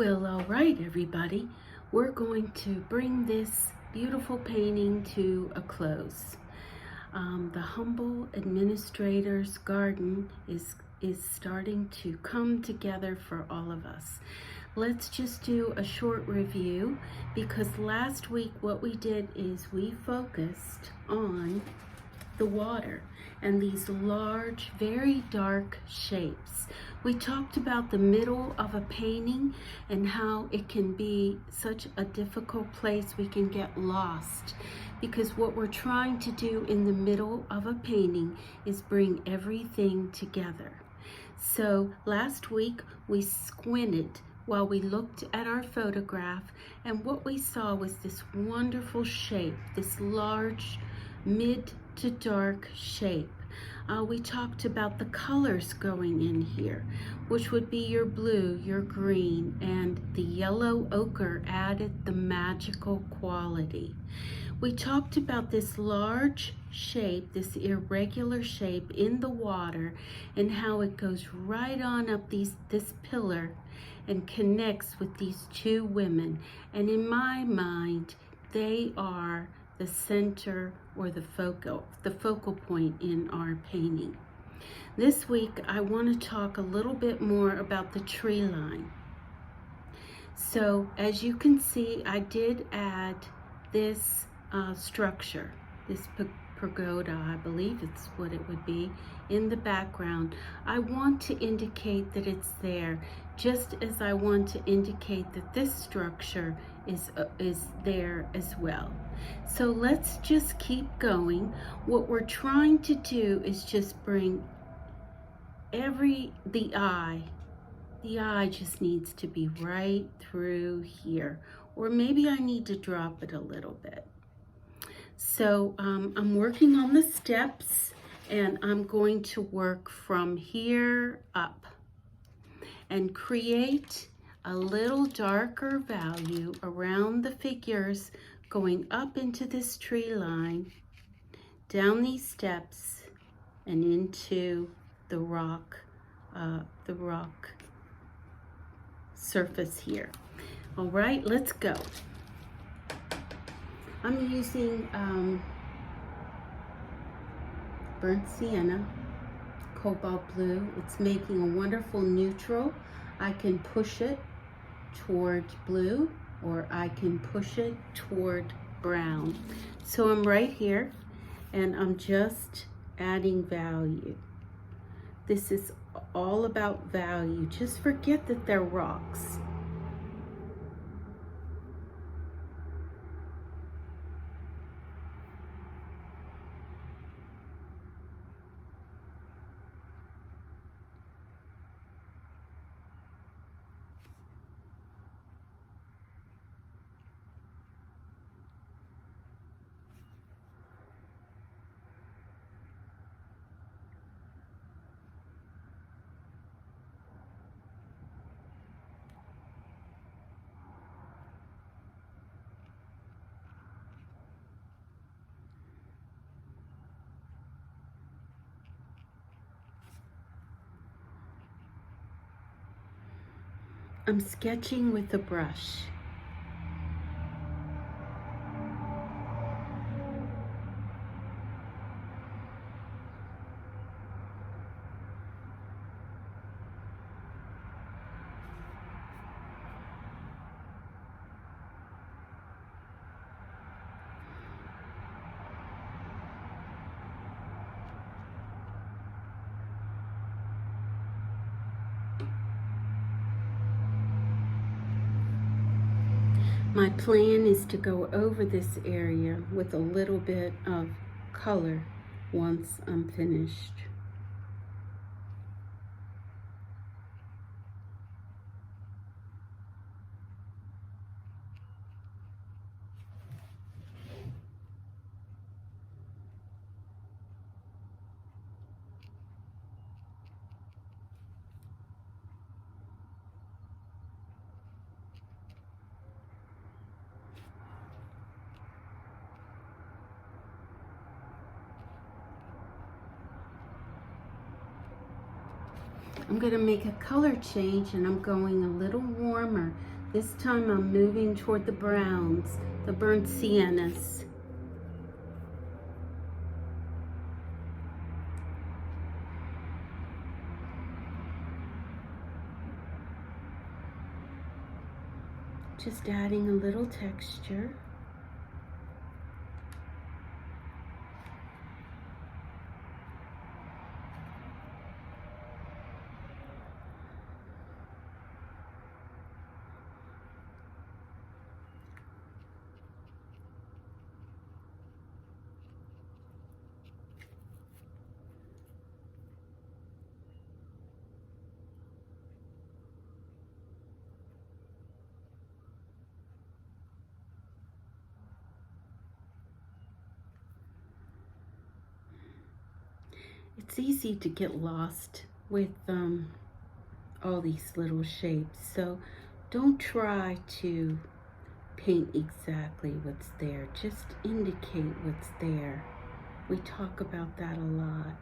Well, all right, everybody. We're going to bring this beautiful painting to a close. The humble administrator's garden is starting to come together for all of us. Let's just do a short review, because last week what we did is we focused on the water and these large, very dark shapes. We talked about the middle of a painting and how it can be such a difficult place. We can get lost because what we're trying to do in the middle of a painting is bring everything together. So last week we squinted while we looked at our photograph, and what we saw was this wonderful shape, this large mid to dark shape. We talked about the colors going in here, which would be your blue, your green, and the yellow ochre added the magical quality. We talked about this large shape, this irregular shape in the water, and how it goes right on up this pillar and connects with these two women. And in my mind, they are the center or the focal point in our painting. This week, I want to talk a little bit more about the tree line. So as you can see, I did add this structure, this pagoda, I believe it's what it would be, in the background. I want to indicate that it's there, just as I want to indicate that this structure is there as well. So let's just keep going. What we're trying to do is just bring the eye just needs to be right through here, or maybe I need to drop it a little bit. So I'm working on the steps, and I'm going to work from here up and create a little darker value around the figures going up into this tree line, down these steps, and into the rock surface here. All right, let's go. I'm using burnt sienna, cobalt blue. It's making a wonderful neutral. I can push it toward blue, or I can push it toward brown. So I'm right here, and I'm just adding value. This is all about value. Just forget that they're rocks. I'm sketching with a brush. My plan is to go over this area with a little bit of color once I'm finished. I'm going to make a color change, and I'm going a little warmer. This time I'm moving toward the browns, the burnt siennas. Just adding a little texture. It's easy to get lost with all these little shapes, so don't try to paint exactly what's there. Just indicate what's there. We talk about that a lot.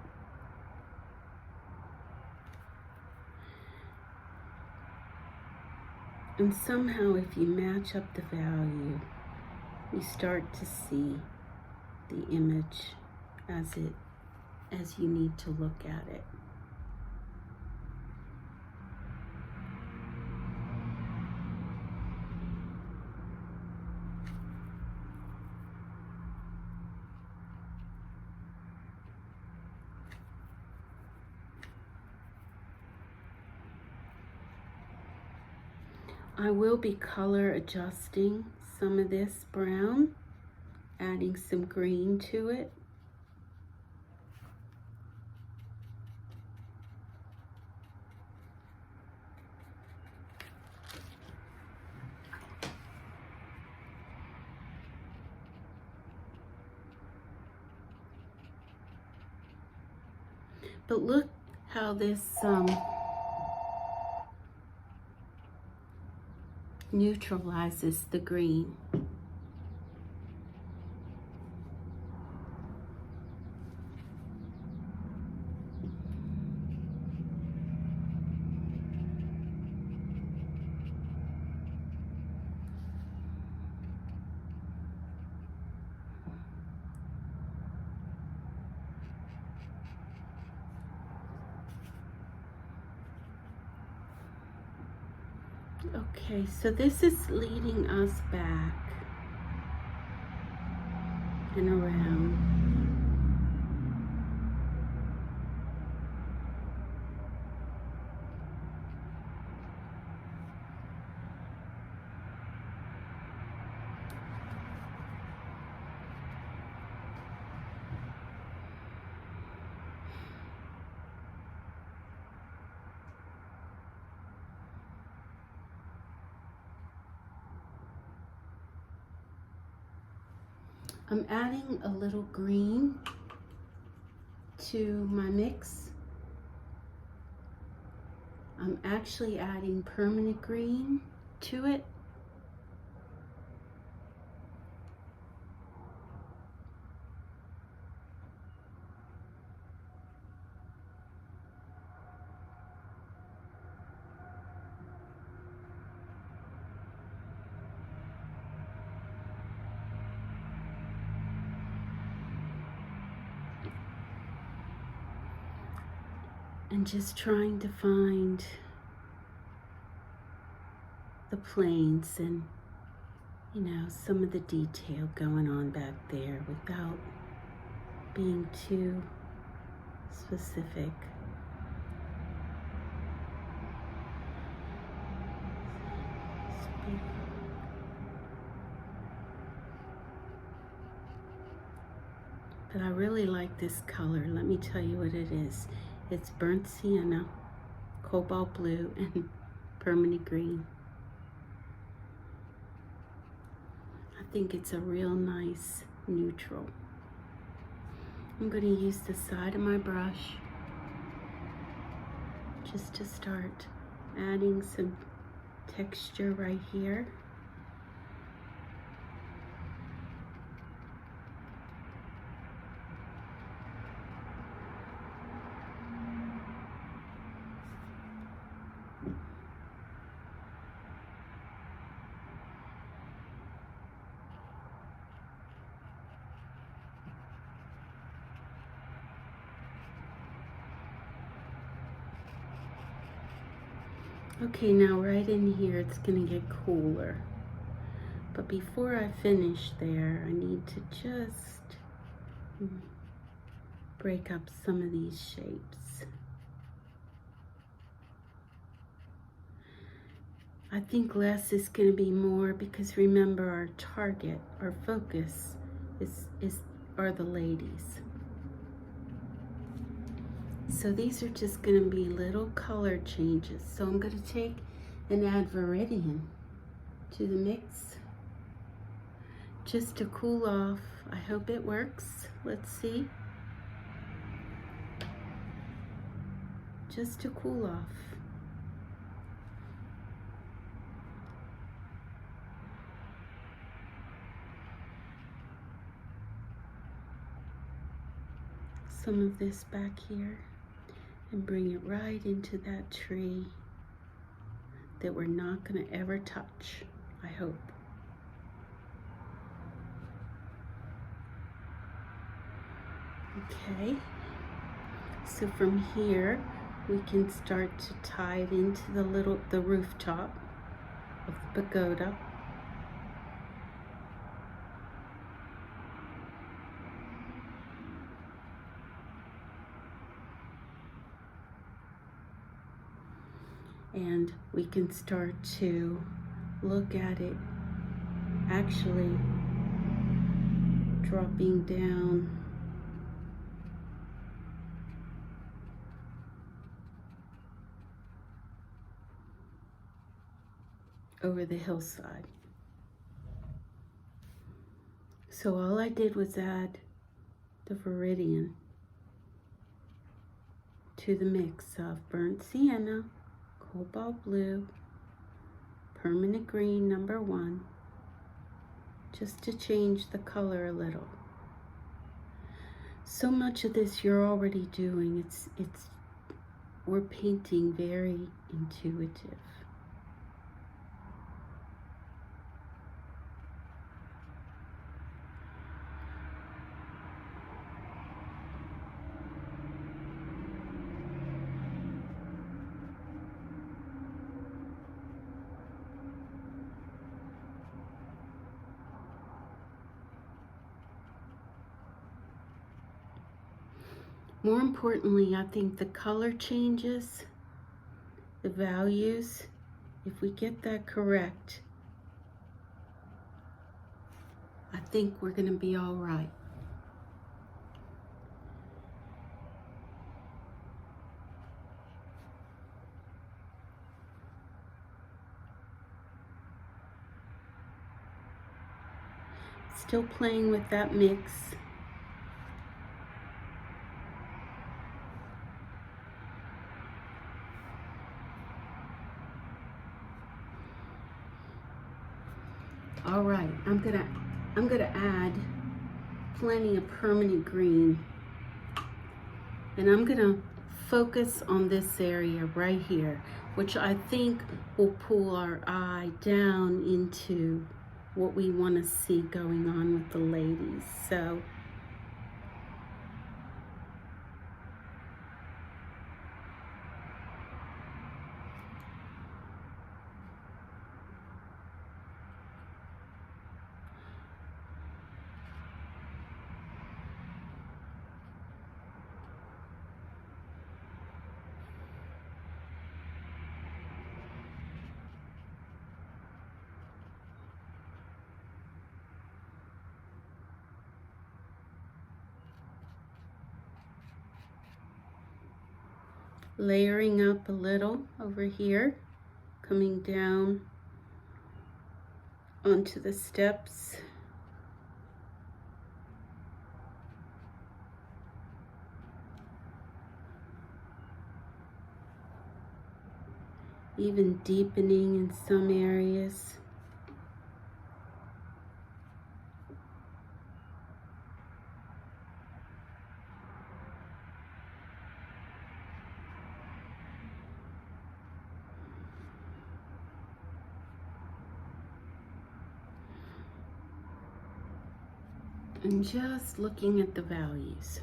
And somehow if you match up the value, you start to see the image as you need to look at it. I will be color adjusting some of this brown, adding some green to it. But look how this neutralizes the green. Okay, so this is leading us back and around. I'm adding a little green to my mix. I'm actually adding permanent green to it. And just trying to find the planes and, you know, some of the detail going on back there without being too specific. But I really like this color. Let me tell you what it is. It's burnt sienna, cobalt blue, and permanent green. I think it's a real nice neutral. I'm going to use the side of my brush just to start adding some texture right here. Okay, now right in here it's gonna get cooler. But before I finish there, I need to just break up some of these shapes. I think less is going to be more, because remember, our target, our focus are the ladies. So these are just going to be little color changes. So I'm going to take and add Viridian to the mix just to cool off. I hope it works. Let's see. Just to cool off. Some of this back here and bring it right into that tree that we're not going to ever touch, I hope. Okay, so from here we can start to tie it into the rooftop of the pagoda. And we can start to look at it actually dropping down over the hillside. So all I did was add the Viridian to the mix of burnt sienna, cobalt blue, permanent green #1, just to change the color a little. So much of this you're already doing. We're painting very intuitive. More importantly, I think the color changes, the values, if we get that correct, I think we're going to be all right. Still playing with that mix. All right, I'm gonna add plenty of permanent green, and I'm gonna focus on this area right here, which I think will pull our eye down into what we want to see going on with the ladies. So layering up a little over here, coming down onto the steps. Even deepening in some areas. And just looking at the values.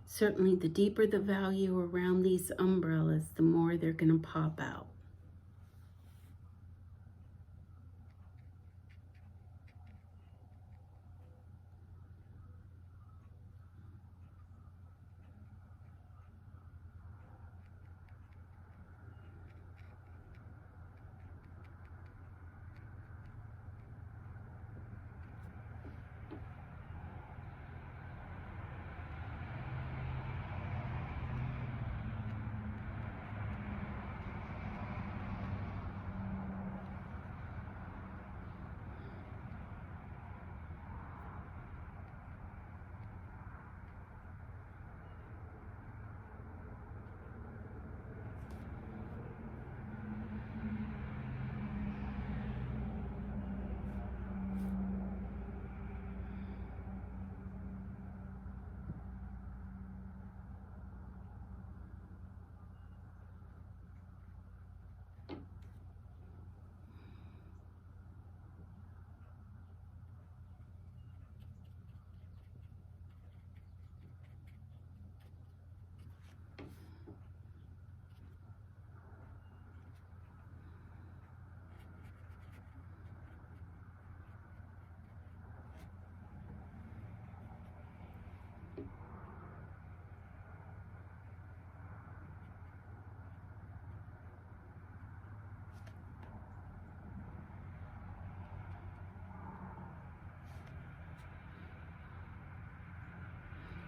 Certainly the deeper the value around these umbrellas, the more they're going to pop out.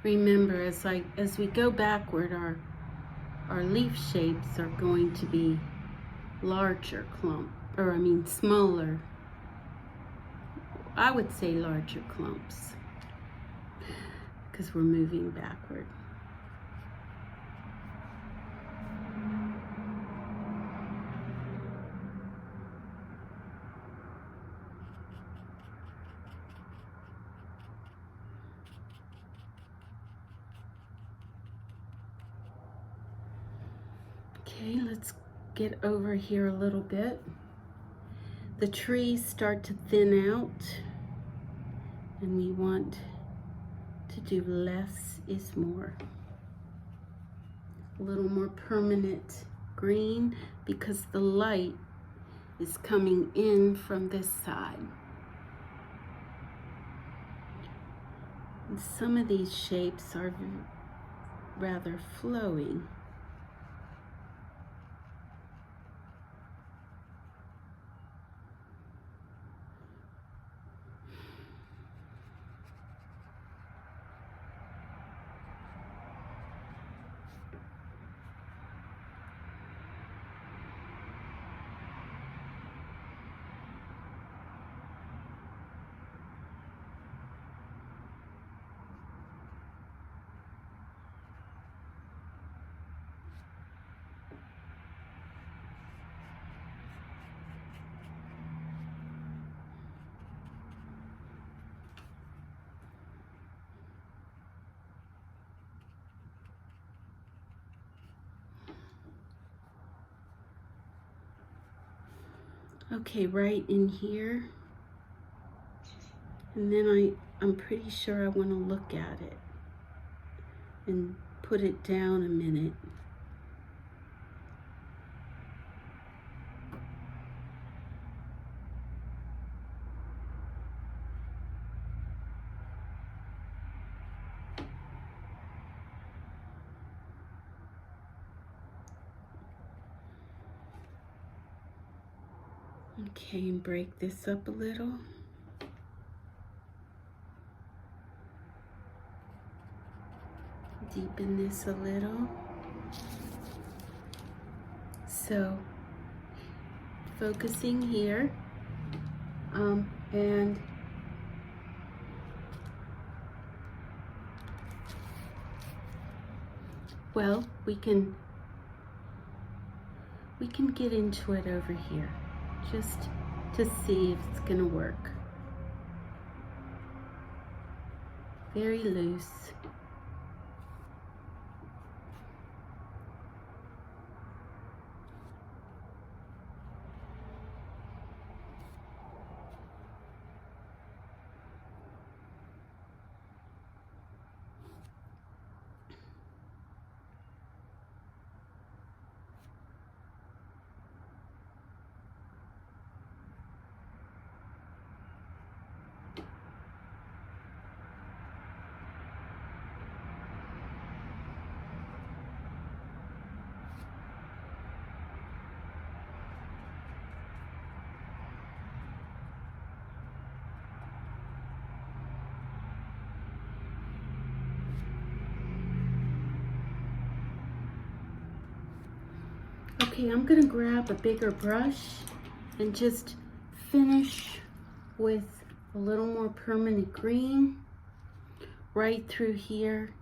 Remember, as we go backward, our leaf shapes are going to be larger smaller. I would say larger clumps, because we're moving backward. Okay, let's get over here a little bit. The trees start to thin out, and we want to do less is more. A little more permanent green, because the light is coming in from this side. And some of these shapes are rather flowing. Okay, right in here. And then I'm pretty sure I want to look at it and put it down a minute. Okay, and break this up a little. Deepen this a little. So, focusing here, and well, we can get into it over here, just to see if it's gonna work. Very loose. Okay, I'm gonna grab a bigger brush and just finish with a little more permanent green right through here.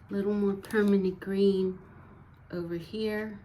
Little more permanent green over here.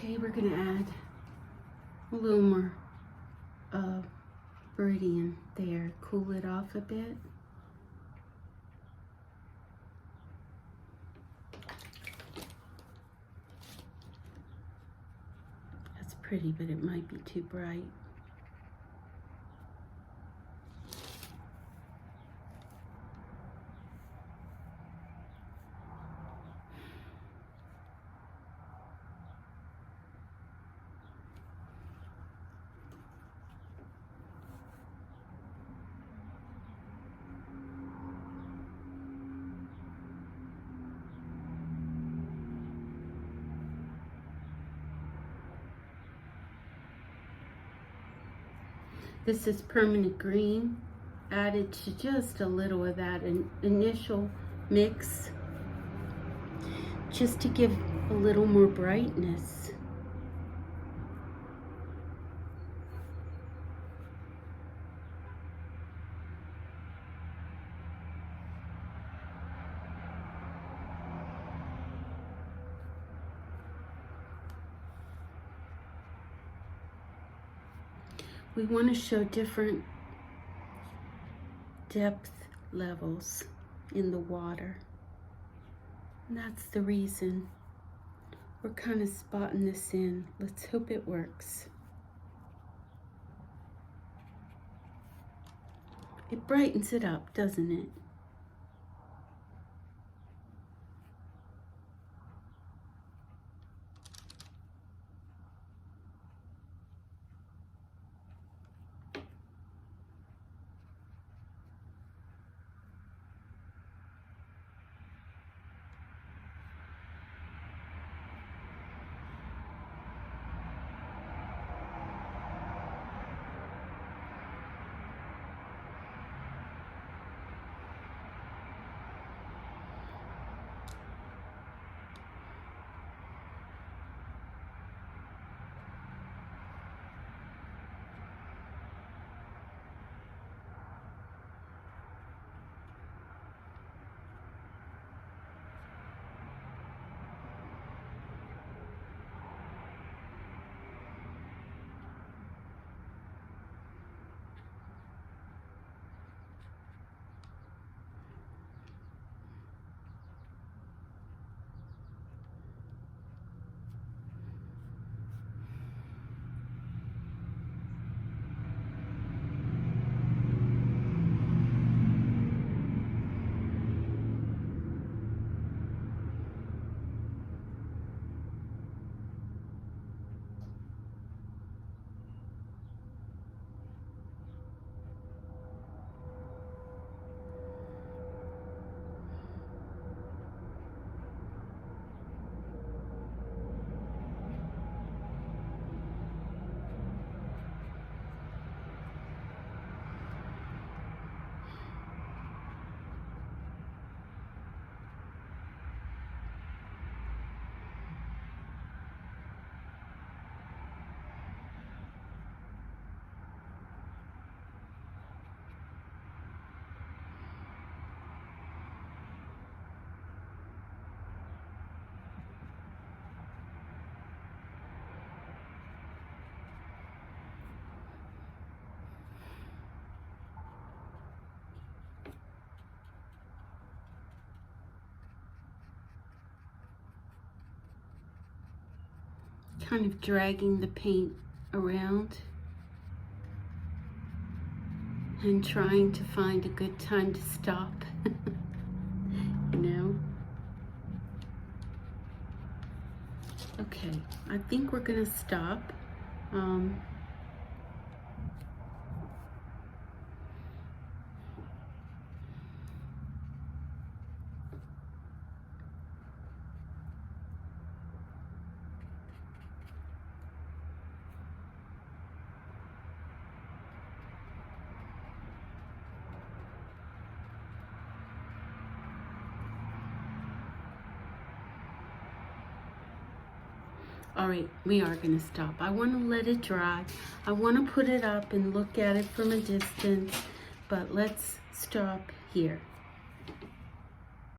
Okay, we're gonna add a little more Viridian there, cool it off a bit. That's pretty, but it might be too bright. This is permanent green, added to just a little of that initial mix, just to give a little more brightness. We want to show different depth levels in the water. And that's the reason we're kind of spotting this in. Let's hope it works. It brightens it up, doesn't it? kind of dragging the paint around and trying to find a good time to stop, you know. Okay, I think we're gonna stop. All right, we are gonna stop. I wanna let it dry. I wanna put it up and look at it from a distance, but let's stop here.